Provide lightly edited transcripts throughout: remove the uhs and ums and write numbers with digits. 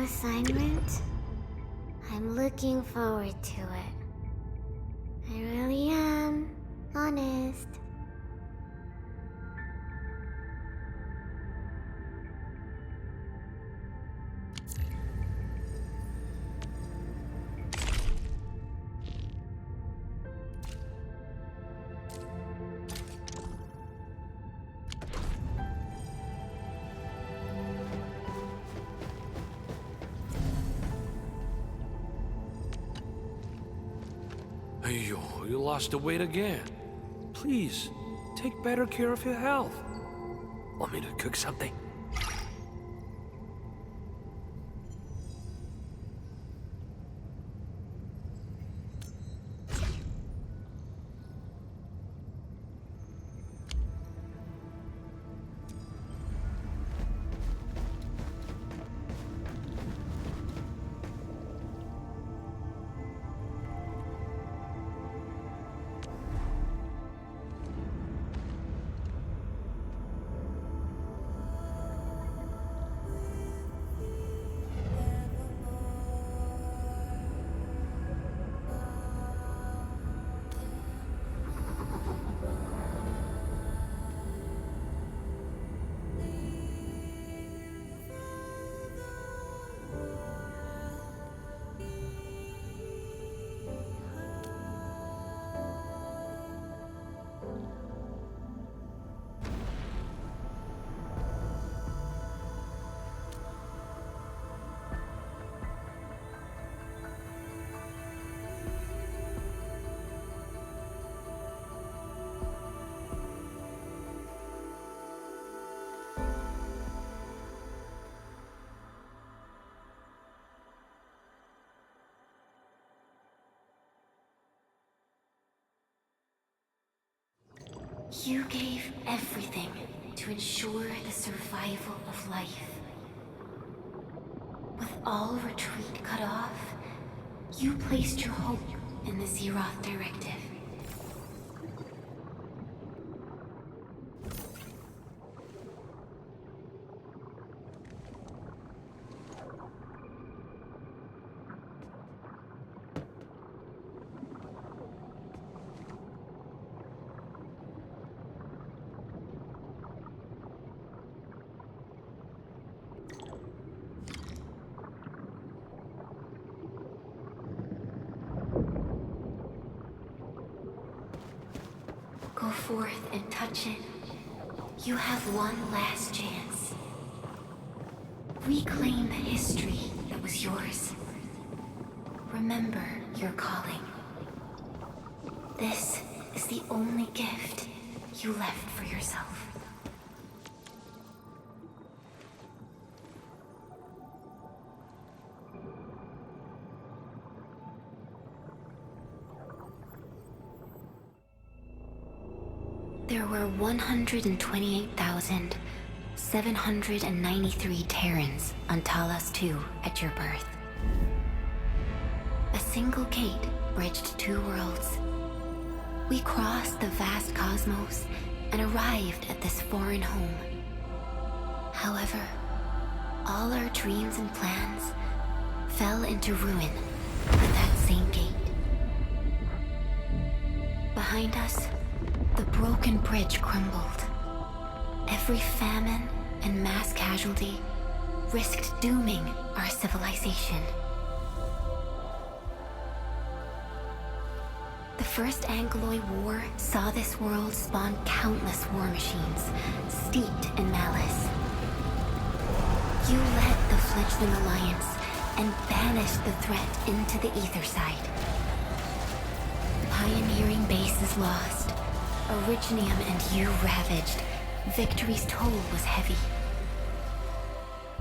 assignment? I'm looking forward to it. I really am. Honest. Yo, you lost the weight again. Please, take better care of your health. Want me to cook something? You gave everything to ensure the survival of life. With all retreat cut off, you placed your hope in the Zeroth Directive. Go forth and touch it. You have one last chance. Reclaim the history that was yours. Remember your calling. This is the only gift you left for yourself. There were 128,793 Terrans on Talos II at your birth. A single gate bridged two worlds. We crossed the vast cosmos and arrived at this foreign home. However, all our dreams and plans fell into ruin at that same gate. Behind us, the broken bridge crumbled. Every famine and mass casualty risked dooming our civilization. The First Angloid War saw this world spawn countless war machines, steeped in malice. You led the fledgling alliance and banished the threat into the ether side. Pioneering bases lost, Originium and you ravaged. Victory's toll was heavy.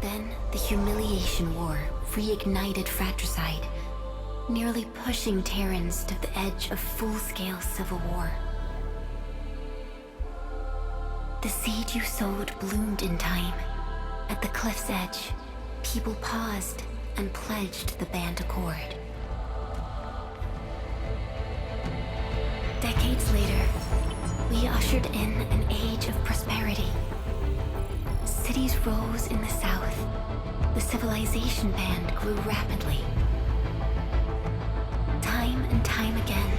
Then the Humiliation War reignited fratricide, nearly pushing Terrans to the edge of full-scale civil war. The seed you sowed bloomed in time. At the cliff's edge, people paused and pledged the Band Accord. Decades later, we ushered in an age of prosperity. cities rose in the south, the civilization band grew rapidly. Time and time again,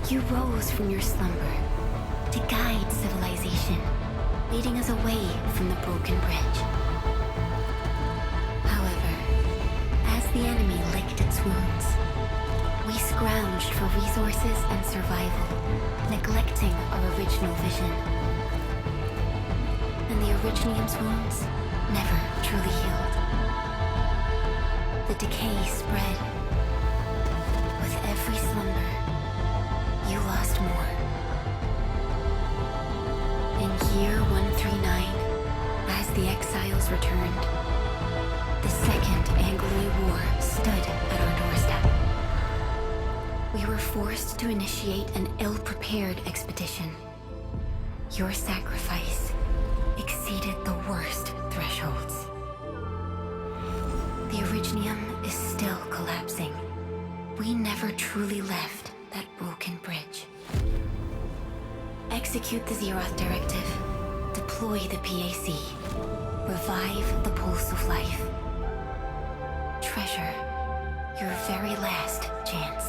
you rose from your slumber to guide civilization, leading us away from the broken bridge. However, as the enemy licked its wounds, we scrounged for resources and survival, neglecting our original vision. And the Originium's wounds never truly healed. The decay spread. With every slumber, you lost more. In year 139, as the exiles returned, the Second Anglo War stood at our doorstep. We were forced to initiate an ill-prepared expedition. Your sacrifice exceeded the worst thresholds. The Originium is still collapsing. We never truly left that broken bridge. Execute the Zeroth Directive. Deploy the PAC. Revive the Pulse of Life. Treasure your very last chance.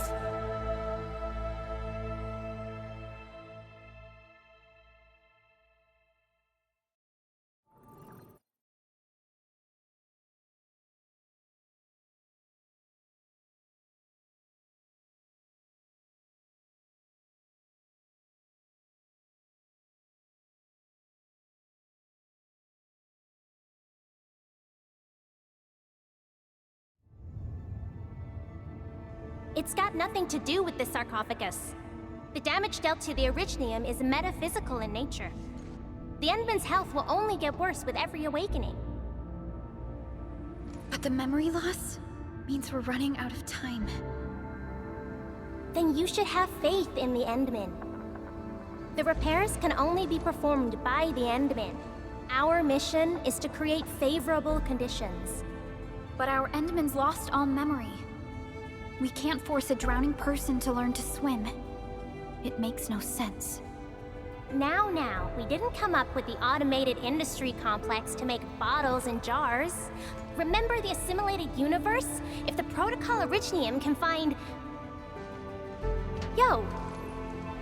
It's got nothing to do with the sarcophagus. The damage dealt to the Originium is metaphysical in nature. The Endman's health will only get worse with every awakening. But the memory loss means we're running out of time. Then you should have faith in the Endman. The repairs can only be performed by the Endman. Our mission is to create favorable conditions. But our Endman's lost all memory. We can't force a drowning person to learn to swim. It makes no sense. Now, we didn't come up with the automated industry complex to make bottles and jars. Remember the assimilated universe? If the Protocol Originium can find... Yo,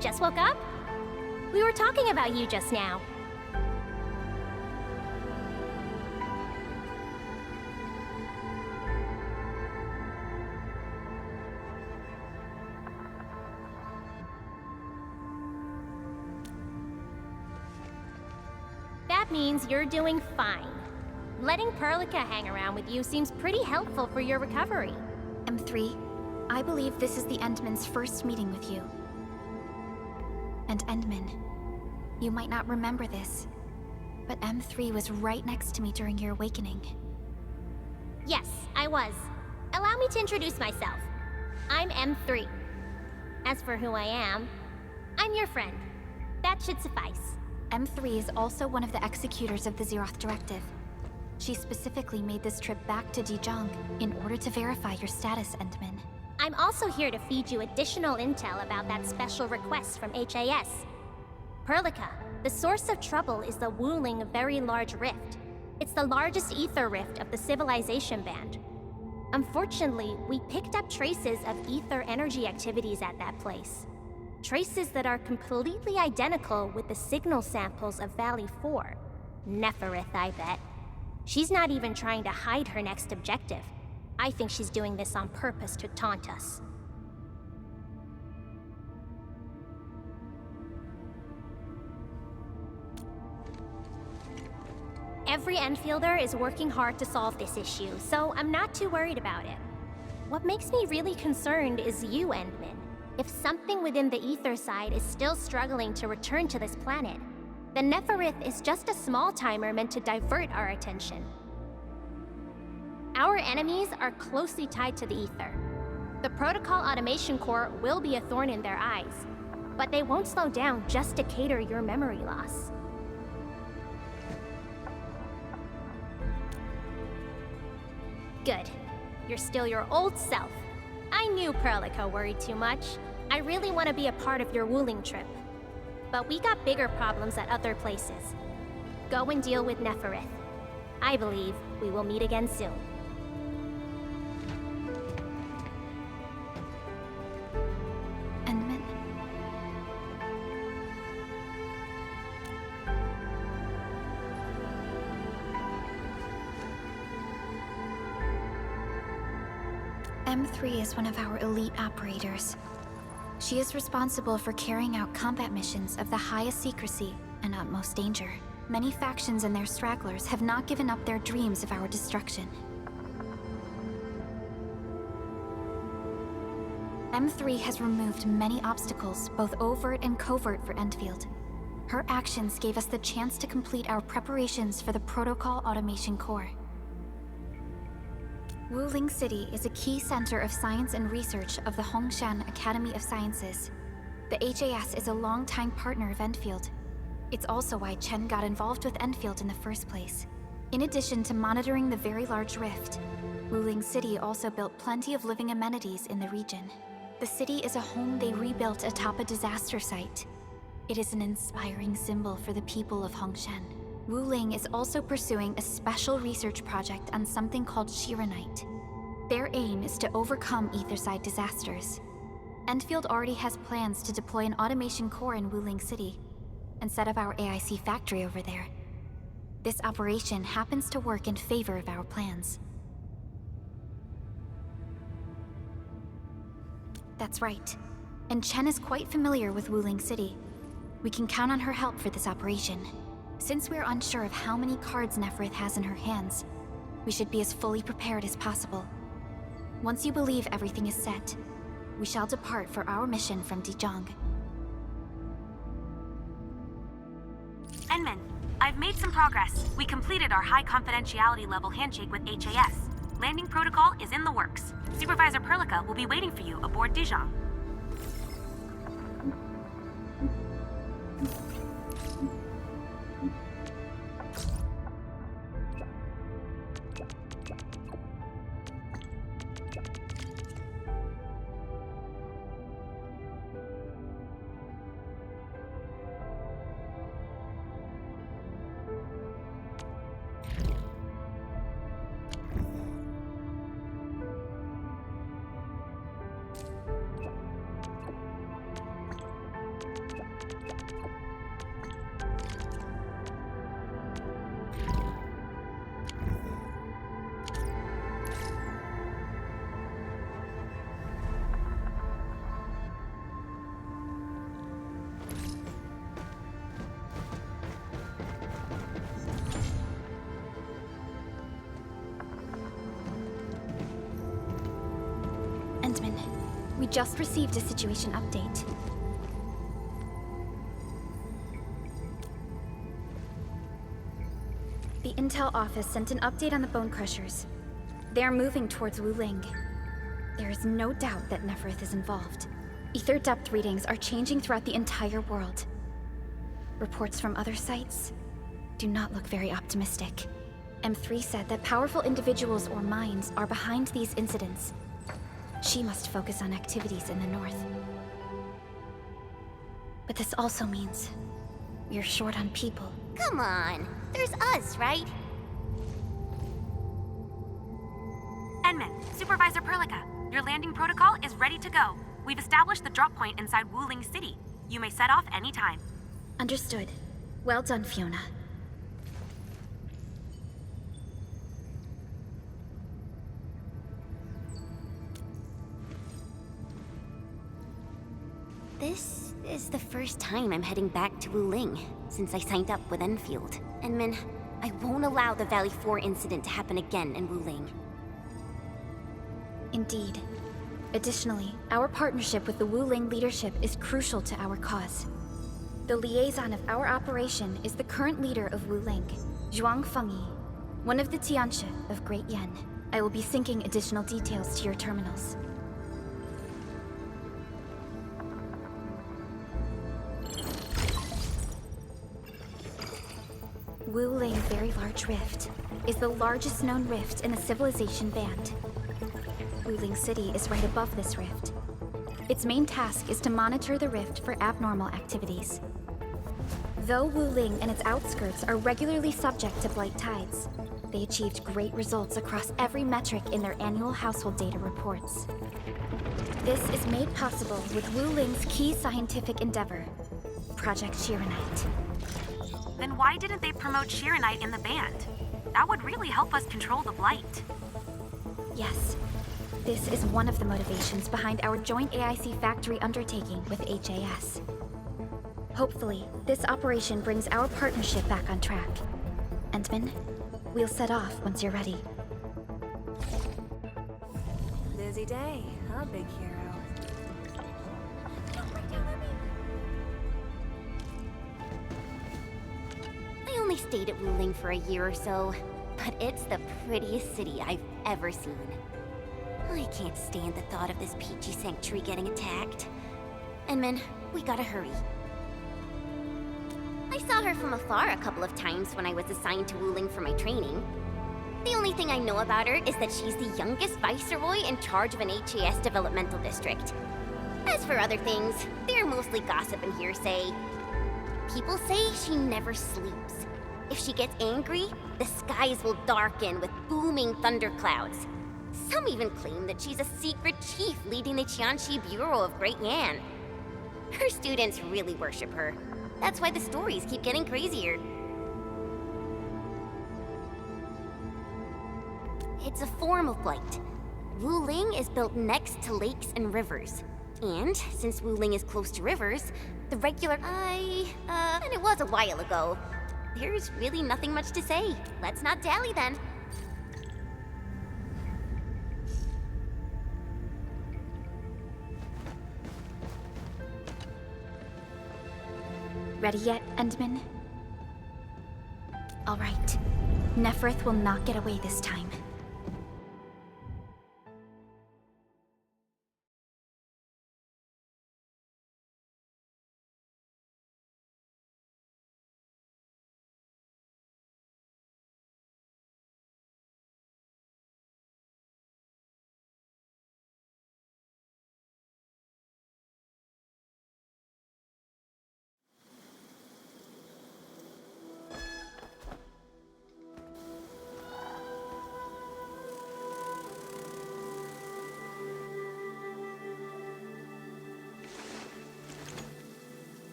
just woke up? We were talking about you just now. That means you're doing fine. Letting Perlica hang around with you seems pretty helpful for your recovery. M3, I believe this is the Endman's first meeting with you. And Endman, you might not remember this, but M3 was right next to me during your awakening. Yes, I was. Allow me to introduce myself. I'm M3. As for who I am, I'm your friend. That should suffice. M3 is also one of the executors of the Zeroth Directive. She specifically made this trip back to Dijon in order to verify your status, Endman. I'm also here to feed you additional intel about that special request from HAS. Perlica, the source of trouble is the Wuling Very Large Rift. It's the largest ether rift of the civilization band. Unfortunately, we picked up traces of ether energy activities at that place. Traces that are completely identical with the signal samples of Valley 4. Neferith, I bet. She's not even trying to hide her next objective. I think she's doing this on purpose to taunt us. Every Enfielder is working hard to solve this issue, so I'm not too worried about it. What makes me really concerned is you, Endman. If something within the ether side is still struggling to return to this planet, then Neferith is just a small timer meant to divert our attention. Our enemies are closely tied to the ether. The Protocol Automation Core will be a thorn in their eyes, but they won't slow down just to cater your memory loss. Good. You're still your old self. I knew Perlica worried too much. I really want to be a part of your Wuling trip. But we got bigger problems at other places. Go and deal with Neferith. I believe we will meet again soon. Endman? M3 is one of our elite operators. She is responsible for carrying out combat missions of the highest secrecy and utmost danger. Many factions and their stragglers have not given up their dreams of our destruction. M3 has removed many obstacles, both overt and covert, for Endfield. Her actions gave us the chance to complete our preparations for the Protocol Automation Core. Wuling City is a key center of science and research of the Hongshan Academy of Sciences. The HAS is a longtime partner of Endfield. It's also why Chen got involved with Endfield in the first place. In addition to monitoring the very large rift, Wuling City also built plenty of living amenities in the region. The city is a home they rebuilt atop a disaster site. It is an inspiring symbol for the people of Hongshan. Wuling is also pursuing a special research project on something called Shiranite. Their aim is to overcome Etherside disasters. Endfield already has plans to deploy an automation core in Wuling City and set up our AIC factory over there. This operation happens to work in favor of our plans. That's right. And Chen is quite familiar with Wuling City. We can count on her help for this operation. Since we're unsure of how many cards Neferith has in her hands, we should be as fully prepared as possible. Once you believe everything is set, we shall depart for our mission from Dijiang. Enman, I've made some progress. We completed our high confidentiality level handshake with HAS. Landing protocol is in the works. Supervisor Perlica will be waiting for you aboard Dijiang. We just received a situation update. The Intel office sent an update on the Bone Crushers. They are moving towards Wuling. There is no doubt that Neferith is involved. Ether depth readings are changing throughout the entire world. Reports from other sites do not look very optimistic. M3 said that powerful individuals or minds are behind these incidents. She must focus on activities in the north. But this also means we're short on people. Come on, there's us, right? Enman, Supervisor Perlica, your landing protocol is ready to go. We've established the drop point inside Wuling City. You may set off anytime. Understood. Well done, Fiona. This is the first time I'm heading back to Wuling since I signed up with Enfield. Enman, I won't allow the Valley 4 incident to happen again in Wuling. Indeed. Additionally, our partnership with the Wuling leadership is crucial to our cause. The liaison of our operation is the current leader of Wuling, Zhuang Fengyi, one of the Tianxia of Great Yen. I will be syncing additional details to your terminals. Wuling Very Large Rift is the largest known rift in the Civilization Band. Wuling City is right above this rift. Its main task is to monitor the rift for abnormal activities. Though Wuling and its outskirts are regularly subject to blight tides, they achieved great results across every metric in their annual household data reports. This is made possible with Wuling's key scientific endeavor, Project Shiranite. Then why didn't they promote Shiranite in the band? That would really help us control the blight. Yes, this is one of the motivations behind our joint AIC factory undertaking with HAS. Hopefully, this operation brings our partnership back on track. Endman, we'll set off once you're ready. Busy day, huh, big hero? I only stayed at Wuling for a year or so, but it's the prettiest city I've ever seen. I can't stand the thought of this peachy sanctuary getting attacked. Enman, we gotta hurry. I saw her from afar a couple of times when I was assigned to Wuling for my training. The only thing I know about her is that she's the youngest viceroy in charge of an HAS developmental district. As for other things, they're mostly gossip and hearsay. People say she never sleeps. If she gets angry, the skies will darken with booming thunderclouds. Some even claim that she's a secret chief leading the Qianxi Bureau of Great Yan. Her students really worship her. That's why the stories keep getting crazier. It's a form of blight. Wuling is built next to lakes and rivers. And since Wuling is close to rivers, the regular... and it was a while ago. There's really nothing much to say. Let's not dally then. Ready yet, Endman? All right. Nephrith will not get away this time.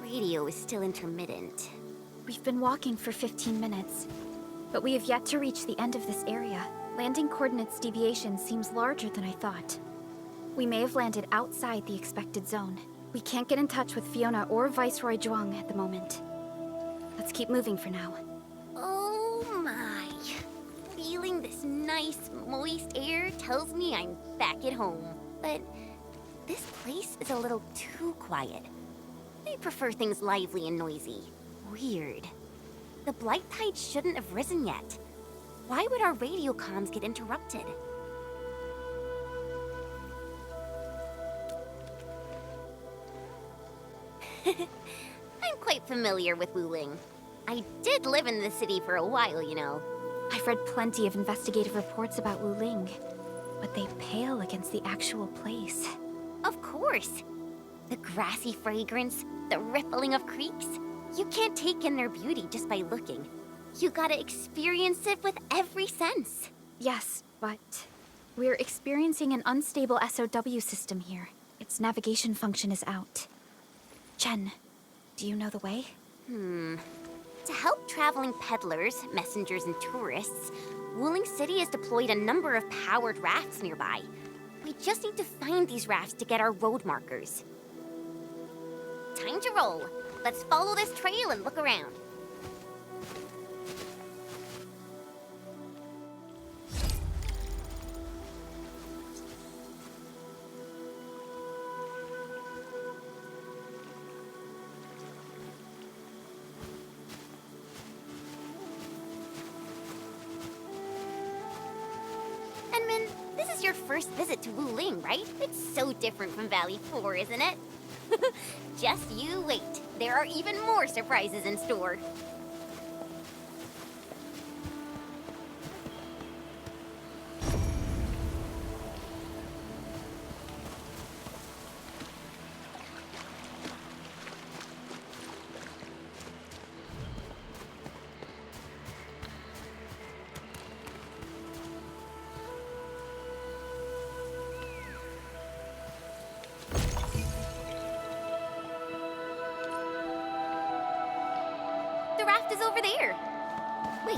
Radio is still intermittent. We've been walking for 15 minutes, but we have yet to reach the end of this area. Landing coordinates deviation seems larger than I thought. We may have landed outside the expected zone. We can't get in touch with Fiona or Viceroy Zhuang at the moment. Let's keep moving for now. Oh my. Feeling this nice, moist air tells me I'm back at home. But this place is a little too quiet. I prefer things lively and noisy. Weird. The blight tide shouldn't have risen yet. Why would our radio comms get interrupted? I'm quite familiar with Wuling. I did live in the city for a while, you know. I've read plenty of investigative reports about Wuling, but they pale against the actual place. Of course. The grassy fragrance, the rippling of creeks. You can't take in their beauty just by looking. You gotta experience it with every sense. Yes, but we're experiencing an unstable SOW system here. Its navigation function is out. Chen, do you know the way? To help traveling peddlers, messengers, and tourists, Wuling City has deployed a number of powered rafts nearby. We just need to find these rafts to get our road markers. Time to roll. Let's follow this trail and look around. Enman, this is your first visit to Wuling, right? It's so different from Valley 4, isn't it? Just you wait. There are even more surprises in store. The raft is over there. Wait,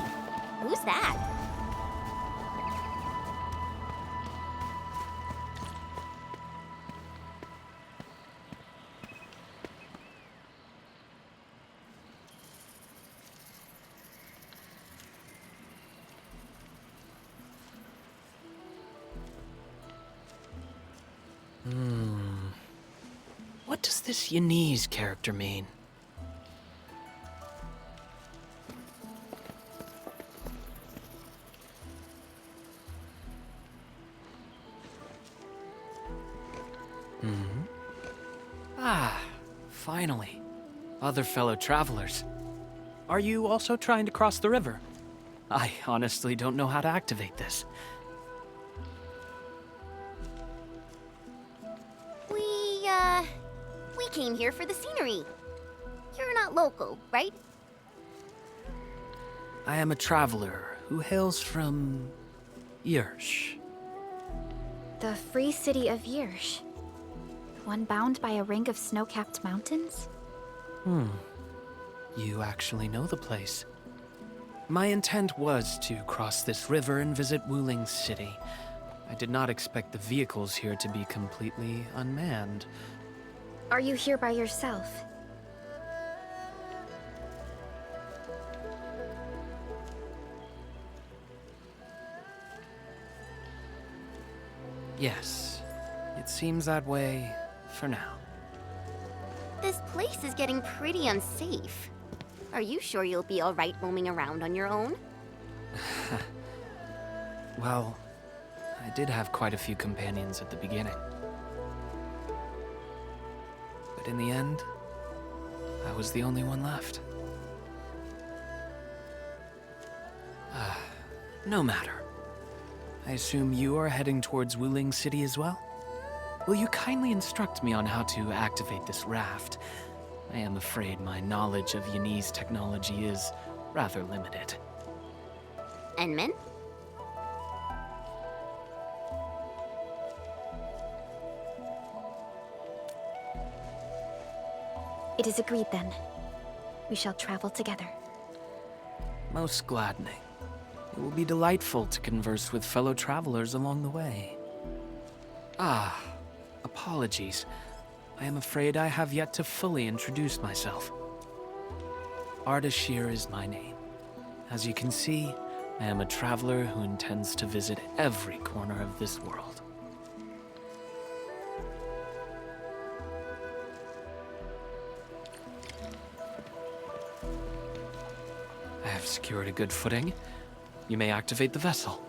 who's that? What does this Yanese character mean? Ah, finally. Other fellow travelers. Are you also trying to cross the river? I honestly don't know how to activate this. We came here for the scenery. You're not local, right? I am a traveler who hails from Yersh. The free city of Yersh. The one bound by a ring of snow-capped mountains? You actually know the place. My intent was to cross this river and visit Wuling City. I did not expect the vehicles here to be completely unmanned. Are you here by yourself? Yes, it seems that way for now. This place is getting pretty unsafe. Are you sure you'll be alright roaming around on your own? Well, I did have quite a few companions at the beginning. But in the end, I was the only one left. No matter. I assume you are heading towards Wuling City as well? Will you kindly instruct me on how to activate this raft? I am afraid my knowledge of Yanese technology is rather limited. Enman? It is agreed then. We shall travel together. Most gladdening. It will be delightful to converse with fellow travelers along the way. Apologies. I am afraid I have yet to fully introduce myself. Ardashir is my name. As you can see, I am a traveler who intends to visit every corner of this world. I have secured a good footing. You may activate the vessel.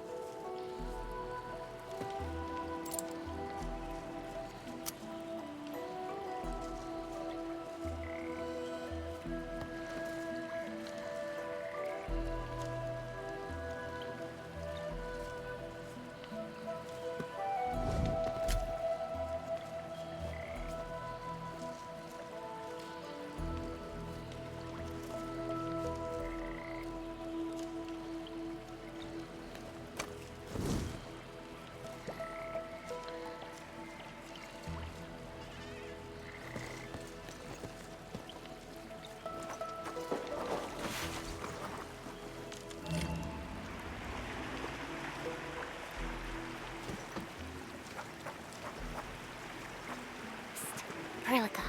Perlica,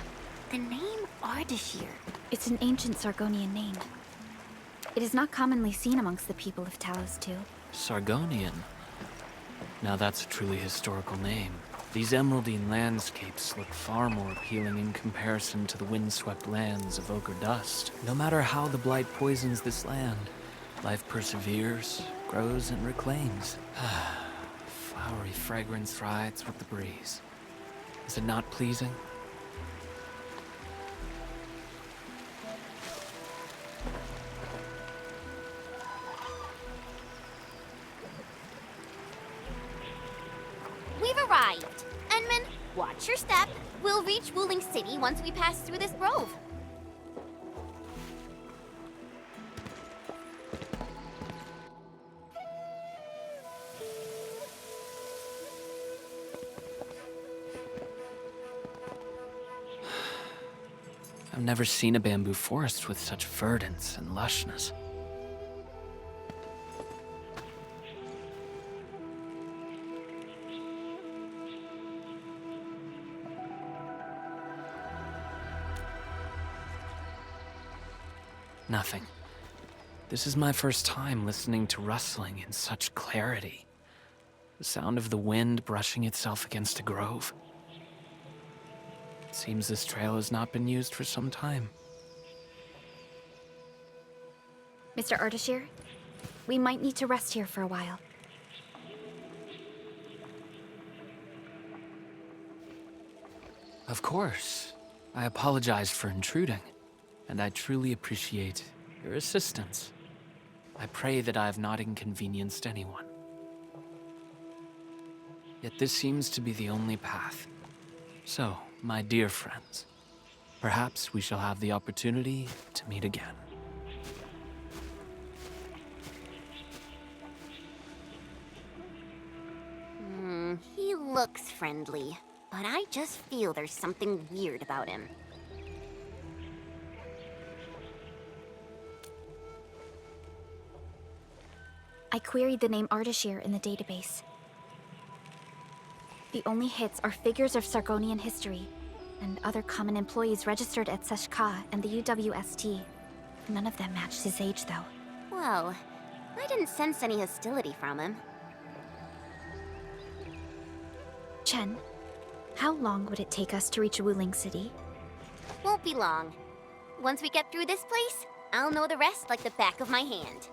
the name Ardashir. It's an ancient Sargonian name. It is not commonly seen amongst the people of Talos, too. Sargonian. Now that's a truly historical name. These emeraldine landscapes look far more appealing in comparison to the windswept lands of ochre dust. No matter how the blight poisons this land, life perseveres, grows, and reclaims. Flowery fragrance rides with the breeze. Is it not pleasing? arrived. Enman, watch your step. We'll reach Wuling City once we pass through this grove. I've never seen a bamboo forest with such verdance and lushness. Nothing. This is my first time listening to rustling in such clarity. The sound of the wind brushing itself against a grove. It seems this trail has not been used for some time. Mr. Ardashir, we might need to rest here for a while. Of course. I apologize for intruding, and I truly appreciate your assistance. I pray that I have not inconvenienced anyone. Yet this seems to be the only path. So, my dear friends, perhaps we shall have the opportunity to meet again. He looks friendly, but I just feel there's something weird about him. I queried the name Ardashir in the database. The only hits are figures of Sargonian history, and other common employees registered at Seshka and the UWST. None of them matched his age, though. Well, I didn't sense any hostility from him. Chen, how long would it take us to reach Wuling City? Won't be long. Once we get through this place, I'll know the rest like the back of my hand.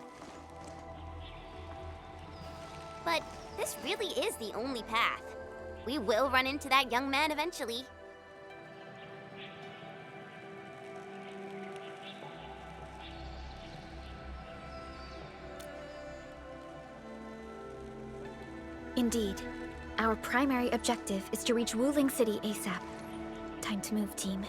But this really is the only path. We will run into that young man eventually. Indeed. Our primary objective is to reach Wuling City ASAP. Time to move, team.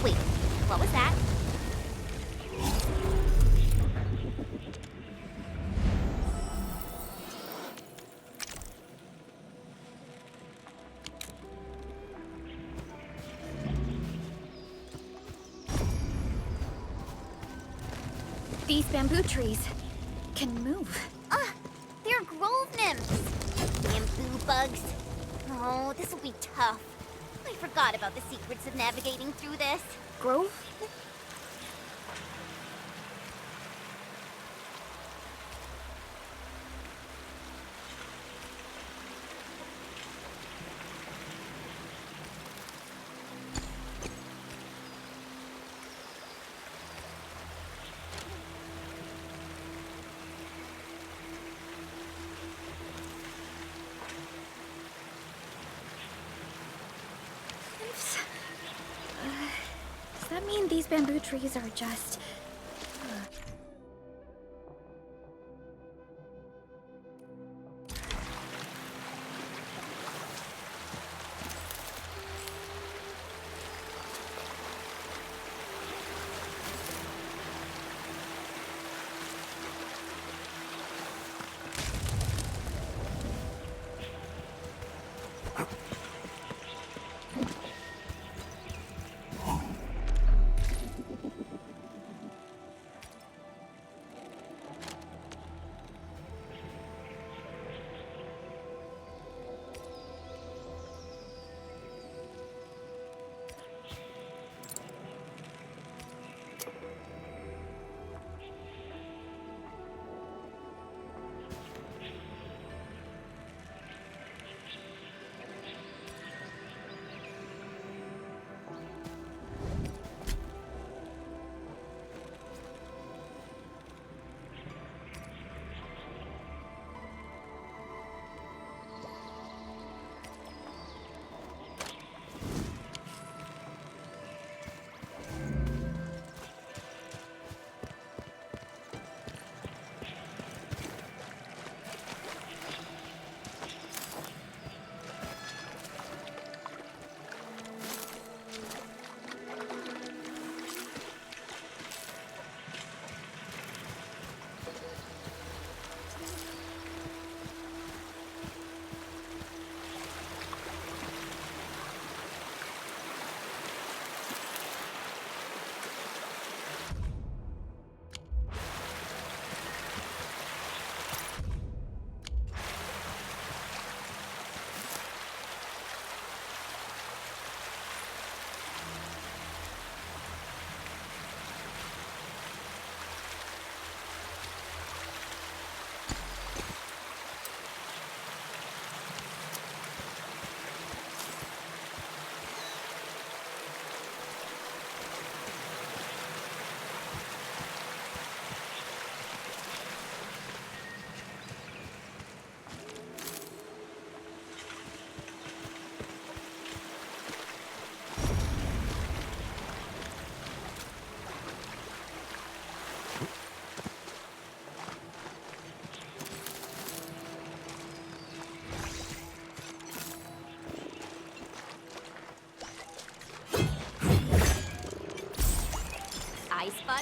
Wait, what was that? These bamboo trees can move. They're grove nymphs. Bamboo bugs. Oh, this will be tough. I forgot about the secrets of navigating through this. Grove? Does that mean these bamboo trees are just...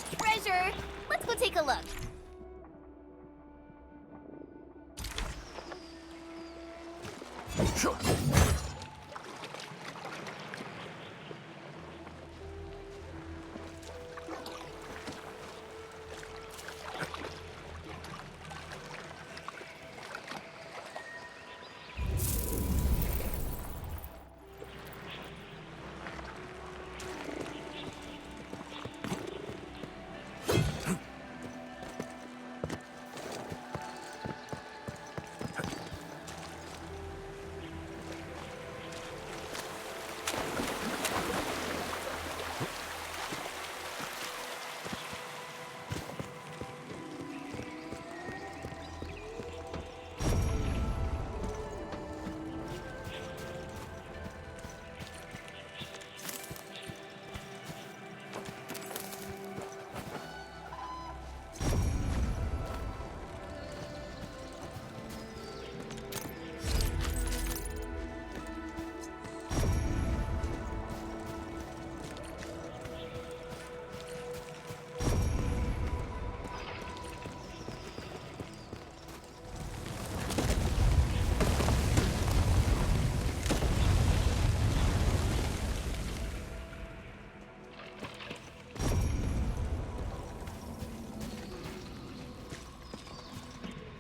got treasure! Let's go take a look.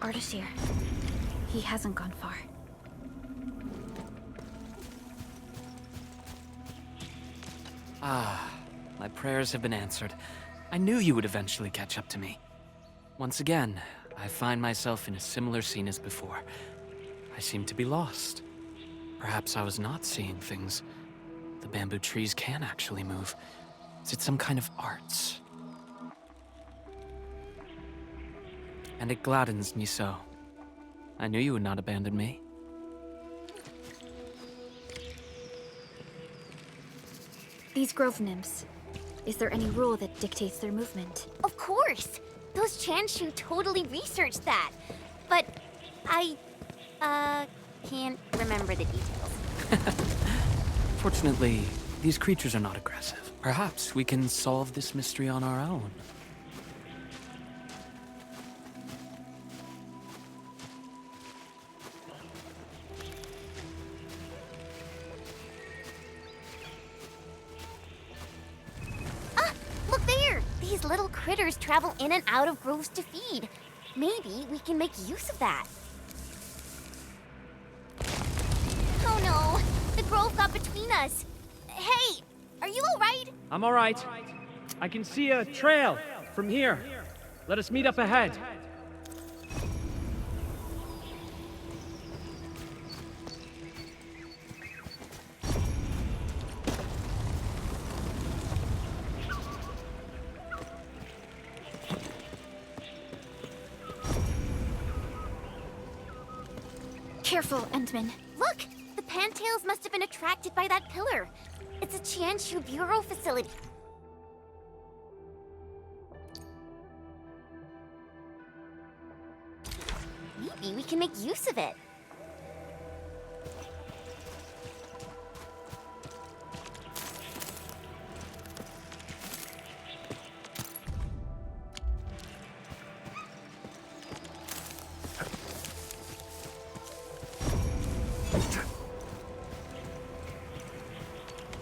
Ardashir. He hasn't gone far. Ah, my prayers have been answered. I knew you would eventually catch up to me. Once again, I find myself in a similar scene as before. I seem to be lost. Perhaps I was not seeing things. The bamboo trees can actually move. Is it some kind of arts? And it gladdens me so. I knew you would not abandon me. These grove nymphs. Is there any rule that dictates their movement? Of course! Those Chanshu totally researched that. But I, can't remember the details. Fortunately, these creatures are not aggressive. Perhaps we can solve this mystery on our own. Look there! These little critters travel in and out of groves to feed. Maybe we can make use of that. Oh no! The grove got between us. Hey! Are you alright? I'm alright. I can see a trail from here. Let us meet up ahead. Careful, Endman. Look! The Pantails must have been attracted by that pillar. It's a Chanshu Bureau facility. Maybe we can make use of it.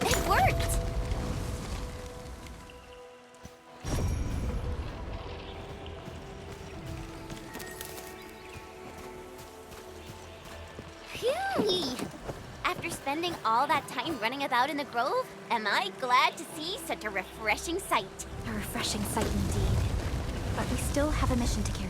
It worked! Phew! After spending all that time running about in the grove, am I glad to see such a refreshing sight. A refreshing sight indeed. But we still have a mission to carry